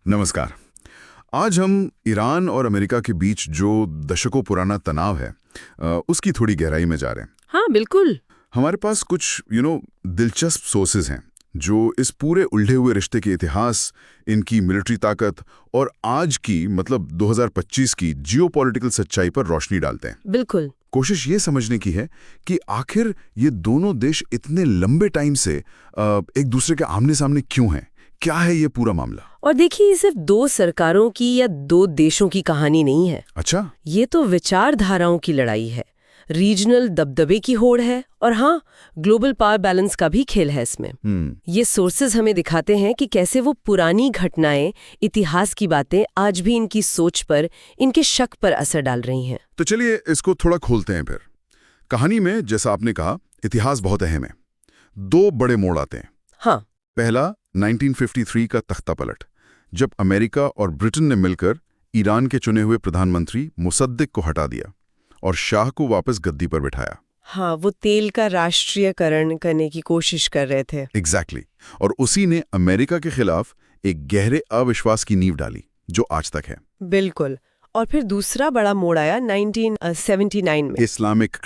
नमस्कार। आज हम ईरान और अमेरिका के बीच जो दशकों पुराना तनाव है उसकी थोड़ी गहराई में जा रहे हैं। हाँ बिल्कुल। हमारे पास कुछ दिलचस्प सोर्सेज हैं जो इस पूरे उलझे हुए रिश्ते के इतिहास, इनकी मिलिट्री ताकत और आज की 2025 की जियोपॉलिटिकल सच्चाई पर रोशनी डालते हैं। बिल्कुल। कोशिश ये समझने की है कि आखिर ये दोनों देश इतने लंबे टाइम से एक दूसरे के आमने सामने क्यों हैं, क्या है ये पूरा मामला। और देखिए, ये सिर्फ दो सरकारों की या दो देशों की कहानी नहीं है। अच्छा। ये तो विचारधाराओं की लड़ाई है, रीजनल दबदबे की होड़ है, और हाँ, ग्लोबल पावर बैलेंस का भी खेल है इसमें। ये सोर्सेज हमें दिखाते हैं कि कैसे वो पुरानी घटनाएं, इतिहास की बातें आज भी इनकी सोच पर, इनके शक पर असर डाल रही हैं। तो चलिए इसको थोड़ा खोलते हैं फिर। कहानी में जैसा आपने कहा, इतिहास बहुत अहम है। दो बड़े मोड़ आते हैं। हाँ। पहला 1953 का तख्ता पलट, जब अमेरिका और ब्रिटेन ने मिलकर ईरान के चुने हुए प्रधानमंत्री मुसद्दिक को हटा दिया और शाह को वापस गद्दी पर बिठाया। हाँ, वो तेल का राष्ट्रीयकरण करने की कोशिश कर रहे थे। एग्जैक्टली। और उसी ने अमेरिका के खिलाफ एक गहरे अविश्वास की नींव डाली जो आज तक है। बिल्कुल। और फिर दूसरा बड़ा मोड़ आया 1979 में, इस्लामिक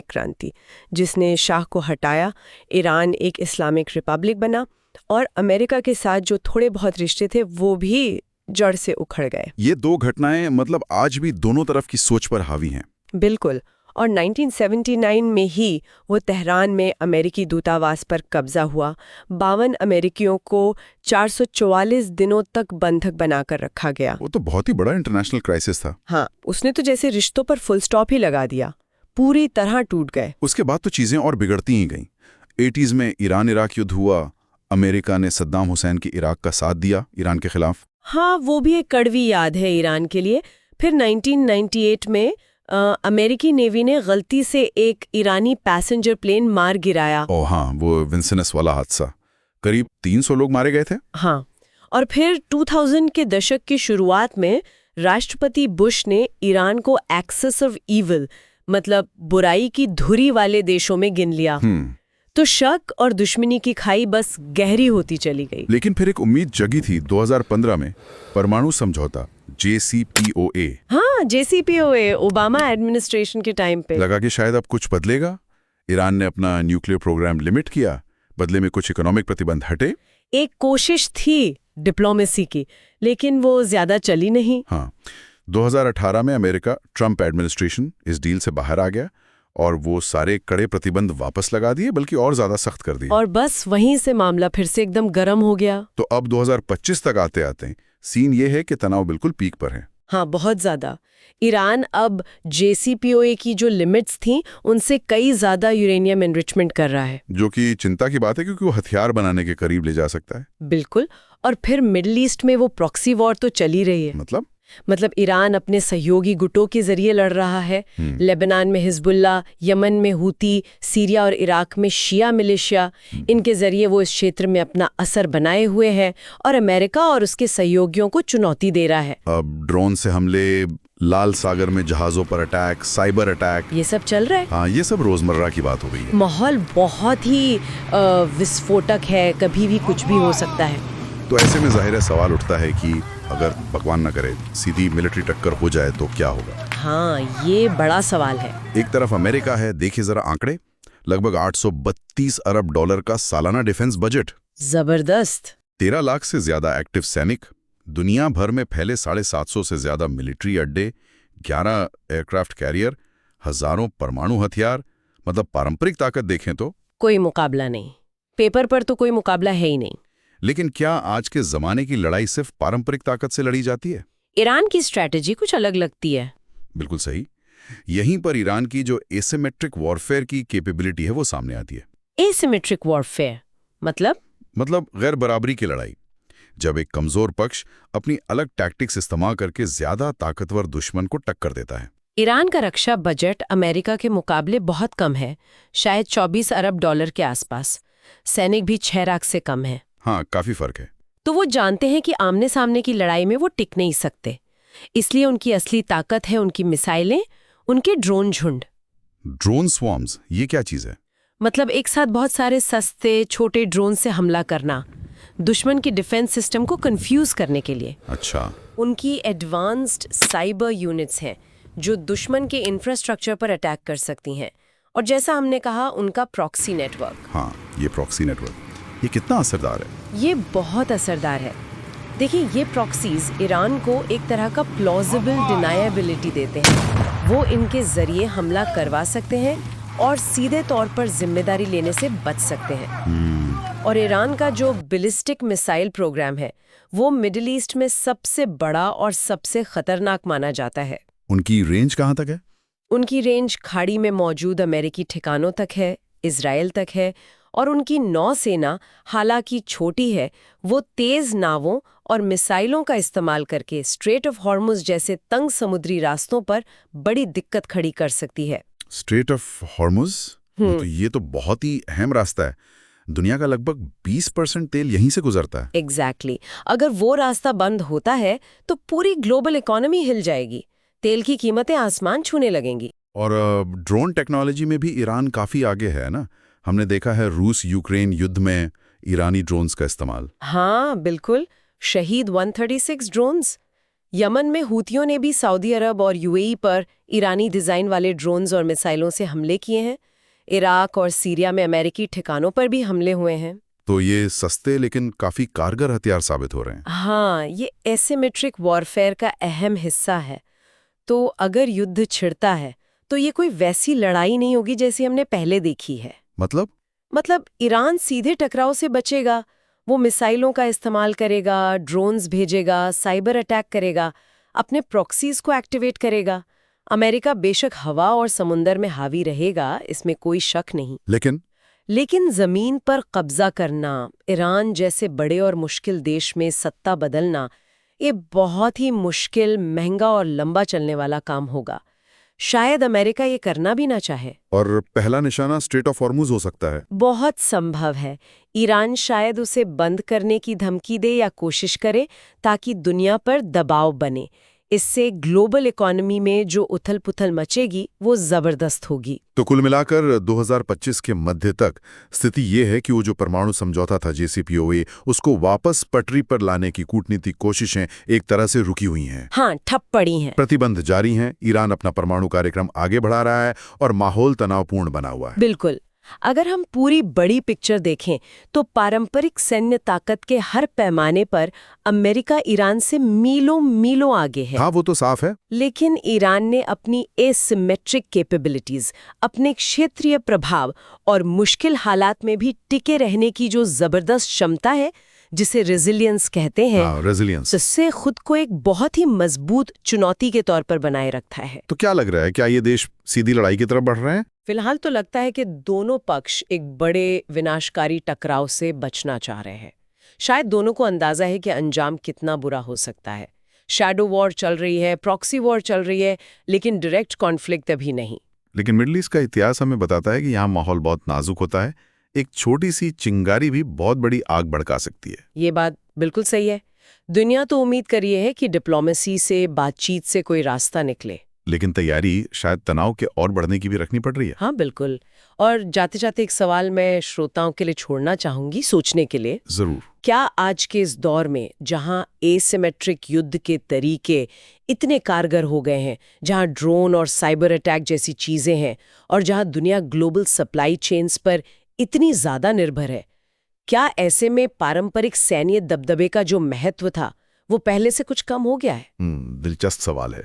क्रांति, जिसने शाह को हटाया, ईरान एक इस्लामिक रिपब्लिक बना और अमेरिका के साथ जो थोड़े बहुत रिश्ते थे वो भी जड़ से उखड़ गए। ये दो घटनाएं आज भी दोनों तरफ की सोच पर हावी हैं। बिल्कुल। और 1979 में ही वो तेहरान में अमेरिकी दूतावास पर कब्जा हुआ। 52 अमेरिकियों को 444 दिनों तक बंधक बनाकर रखा गया। वो तो बहुत ही बड़ा इंटरनेशनल क्राइसिस था। हाँ, उसने तो जैसे रिश्तों पर फुल स्टॉप ही लगा दिया, पूरी तरह टूट गए। उसके बाद तो चीजें और बिगड़ती ही गईं। 80s में ईरान इराक युद्ध हुआ। अमेरिका ने सद्दाम हुसैन की इराक का साथ दिया ईरान के खिलाफ। हाँ, वो भी एक कड़वी याद है ईरान के लिए। फिर 1998 में अमेरिकी नेवी ने गलती से एक ईरानी पैसेंजर प्लेन मार गिराया। ओह हाँ, वो विंसेनस वाला हादसा। करीब 300 लोग मारे गए थे। हाँ। और फिर 2000 के दशक की शुरुआत में राष्ट्रपति बुश ने ईरान को एक्सेस ऑफ ईविल, मतलब बुराई की धुरी वाले देशों में गिन लिया। तो शक और दुश्मनी की खाई बस गहरी होती चली गई। लेकिन फिर एक उम्मीद जगी थी 2015 में, परमाणु समझौता JCPOA। हाँ, JCPOA ओबामा एडमिनिस्ट्रेशन के टाइम पे लगा कि शायद अब कुछ बदलेगा। ईरान ने अपना न्यूक्लियर प्रोग्राम लिमिट किया, बदले में कुछ इकोनॉमिक प्रतिबंध हटे। एक कोशिश थी डिप्लोमेसी की, लेकिन वो ज्यादा चली नहीं। हाँ, 2018 में अमेरिका ट्रंप एडमिनिस्ट्रेशन इस डील से बाहर आ गया और वो सारे कड़े प्रतिबंध वापस लगा दिए, बल्कि और ज्यादा सख्त कर दिए। और बस वहीं से मामला फिर से एकदम गर्म हो गया। तो अब 2025 तक आते आते सीन ये है कि तनाव बिल्कुल पीक पर है। हाँ, बहुत ज्यादा। ईरान अब JCPOA की जो लिमिट्स थी उनसे कई ज्यादा यूरेनियम एनरिचमेंट कर रहा है, जो कि चिंता की बात है क्योंकि वो हथियार बनाने के करीब ले जा सकता है। बिल्कुल। और फिर मिडिल ईस्ट में वो प्रॉक्सी वॉर तो चली रही है। मतलब ईरान अपने सहयोगी गुटों के जरिए लड़ रहा है। लेबनान में हिजबुल्ला, यमन में हूती, सीरिया और इराक में शिया मिलिशिया, इनके जरिए वो इस क्षेत्र में अपना असर बनाए हुए है और अमेरिका और उसके सहयोगियों को चुनौती दे रहा है। अब ड्रोन से हमले, लाल सागर में जहाजों पर अटैक, साइबर अटैक, ये सब चल रहा है। हाँ, ये सब रोजमर्रा की बात हो गई है। माहौल बहुत ही विस्फोटक है, कभी भी कुछ भी हो सकता है। तो ऐसे में जाहिर है सवाल उठता है कि अगर भगवान न करे सीधी मिलिट्री टक्कर हो जाए तो क्या होगा। हाँ, ये बड़ा सवाल है। एक तरफ अमेरिका है, देखिए जरा आंकड़े, लगभग 832 अरब डॉलर का सालाना डिफेंस बजट। जबरदस्त। 13 लाख से ज्यादा एक्टिव सैनिक, दुनिया भर में फैले 750 से ज्यादा मिलिट्री अड्डे, 11 एयरक्राफ्ट कैरियर, हजारों परमाणु हथियार। मतलब पारंपरिक ताकत देखें तो कोई मुकाबला नहीं, पेपर पर तो कोई मुकाबला है ही नहीं। लेकिन क्या आज के जमाने की लड़ाई सिर्फ पारंपरिक ताकत से लड़ी जाती है? ईरान की स्ट्रैटेजी कुछ अलग लगती है। बिल्कुल सही। यहीं पर ईरान की जो एसिमेट्रिक वॉरफेयर की कैपेबिलिटी है वो सामने आती है। एसिमेट्रिक वॉरफेयर मतलब गैर बराबरी की लड़ाई, जब एक कमजोर पक्ष अपनी अलग टैक्टिक्स इस्तेमाल करके ज्यादा ताकतवर दुश्मन को टक्कर देता है। ईरान का रक्षा बजट अमेरिका के मुकाबले बहुत कम है, शायद 24 अरब डॉलर के आसपास। सैनिक भी 6 लाख से कम है। हाँ, काफी फर्क है। तो वो जानते हैं कि आमने सामने की लड़ाई में वो टिक नहीं सकते, इसलिए उनकी असली ताकत है उनकी मिसाइलें, उनके ड्रोन झुंड। ड्रोन स्वॉर्म्स, ये क्या चीज है? मतलब एक साथ बहुत सारे सस्ते छोटे ड्रोन से हमला करना, दुश्मन की डिफेंस सिस्टम को कंफ्यूज करने के लिए। अच्छा। उनकी एडवांस्ड साइबर यूनिट्स हैं जो दुश्मन के इंफ्रास्ट्रक्चर पर अटैक कर सकती हैं। और जैसा हमने कहा, उनका प्रॉक्सी नेटवर्क। हाँ, ये प्रॉक्सी नेटवर्क, ये कितना असरदार है? ये बहुत असरदार है। देखिए, ये प्रॉक्सीज ईरान को एक तरह का प्लॉजिबल डिनायबिलिटी देते हैं। वो इनके जरिए हमला करवा सकते हैं और सीधे तौर पर जिम्मेदारी लेने से बच सकते हैं। और ईरान का जो बैलिस्टिक मिसाइल प्रोग्राम है, वो मिडिल ईस्ट में सबसे बड़ा और सबसे खतरनाक माना जाता है। उनकी रेंज कहाँ तक है? उनकी रेंज खाड़ी में मौजूद अमेरिकी ठिकानों तक है, इजराइल तक है, और उनकी नौसेना हालांकि छोटी है, वो तेज नावों और मिसाइलों का इस्तेमाल करके स्ट्रेट ऑफ हॉर्मुज जैसे तंग समुद्री रास्तों पर बड़ी दिक्कत खड़ी कर सकती है। स्ट्रेट ऑफ हॉर्मुज, तो ये तो बहुत ही अहम रास्ता है। दुनिया का लगभग 20% तेल यहीं से गुजरता है। एग्जैक्टली। अगर वो रास्ता बंद होता है तो पूरी ग्लोबल इकोनॉमी हिल जाएगी, तेल की कीमतें आसमान छूने लगेंगी। और ड्रोन टेक्नोलॉजी में भी ईरान काफी आगे है ना? हमने देखा है रूस यूक्रेन युद्ध में ईरानी ड्रोन्स का इस्तेमाल। हाँ बिल्कुल, शहीद 136 ड्रोन्स। यमन में हूतियों ने भी सऊदी अरब और यूएई पर ईरानी डिजाइन वाले ड्रोन्स और मिसाइलों से हमले किए हैं। इराक और सीरिया में अमेरिकी ठिकानों पर भी हमले हुए हैं। तो ये सस्ते लेकिन काफी कारगर हथियार साबित हो रहे हैं। हाँ, ये एसिमेट्रिक वॉरफेयर का अहम हिस्सा है। तो अगर युद्ध छिड़ता है तो ये कोई वैसी लड़ाई नहीं होगी जैसी हमने पहले देखी है। मतलब ईरान सीधे टकराव से बचेगा। वो मिसाइलों का इस्तेमाल करेगा, ड्रोन्स भेजेगा, साइबर अटैक करेगा, अपने प्रॉक्सीज को एक्टिवेट करेगा। अमेरिका बेशक हवा और समुंदर में हावी रहेगा, इसमें कोई शक नहीं। लेकिन जमीन पर कब्जा करना, ईरान जैसे बड़े और मुश्किल देश में सत्ता बदलना, ये बहुत ही मुश्किल, महंगा और लंबा चलने वाला काम होगा। शायद अमेरिका ये करना भी ना चाहे। और पहला निशाना स्ट्रेट ऑफ हॉर्मुज हो सकता है। बहुत संभव है। ईरान शायद उसे बंद करने की धमकी दे या कोशिश करे ताकि दुनिया पर दबाव बने। इससे ग्लोबल इकोनॉमी में जो उथल-पुथल मचेगी वो जबरदस्त होगी। तो कुल मिलाकर 2025 के मध्य तक स्थिति ये है कि वो जो परमाणु समझौता था JCPOA, उसको वापस पटरी पर लाने की कूटनीतिक कोशिशें एक तरह से रुकी हुई हैं। हाँ, ठप पड़ी हैं। प्रतिबंध जारी हैं, ईरान अपना परमाणु कार्यक्रम आगे बढ़ा रहा है और माहौल तनावपूर्ण बना हुआ है। बिल्कुल। अगर हम पूरी बड़ी पिक्चर देखें तो पारंपरिक सैन्य ताकत के हर पैमाने पर अमेरिका ईरान से मीलों मीलों आगे है। हाँ, वो तो साफ है। लेकिन ईरान ने अपनी एसिमेट्रिक कैपेबिलिटीज, अपने क्षेत्रीय प्रभाव और मुश्किल हालात में भी टिके रहने की जो जबरदस्त क्षमता है, जिसे रेजिलियंस कहते हैं, रेजिलियंस, उससे खुद को एक बहुत ही मजबूत चुनौती के तौर पर बनाए रखता है। तो क्या लग रहा है, क्या ये देश सीधी लड़ाई की तरफ बढ़ रहे हैं? फिलहाल तो लगता है कि दोनों पक्ष एक बड़े विनाशकारी टकराव से बचना चाह रहे हैं। शायद दोनों को अंदाजा है कि अंजाम कितना बुरा हो सकता है। शैडो वॉर चल रही है, प्रॉक्सी वॉर चल रही है, लेकिन डायरेक्ट कॉन्फ्लिक्ट अभी नहीं। लेकिन मिडिल ईस्ट का इतिहास हमें बताता है कि यहाँ माहौल बहुत नाजुक होता है। एक छोटी सी चिंगारी भी बहुत बड़ी आग भड़का सकती है। ये बात बिल्कुल सही है। दुनिया तो उम्मीद कर रही है कि डिप्लोमेसी से, बातचीत से कोई रास्ता निकले, लेकिन तैयारी शायद तनाव के और बढ़ने की भी रखनी पड़ रही है। हाँ बिल्कुल। और जाते जाते एक सवाल मैं श्रोताओं के लिए छोड़ना चाहूंगी सोचने के लिए। जरूर। क्या आज के इस दौर में, जहां एसिमेट्रिक युद्ध के तरीके इतने कारगर हो गए हैं, जहां ड्रोन और साइबर अटैक जैसी चीजें हैं, और जहां दुनिया ग्लोबल सप्लाई चेन्स पर इतनी ज्यादा निर्भर है, क्या ऐसे में पारंपरिक सैन्य दबदबे का जो महत्व था वो पहले से कुछ कम हो गया है? दिलचस्प सवाल है।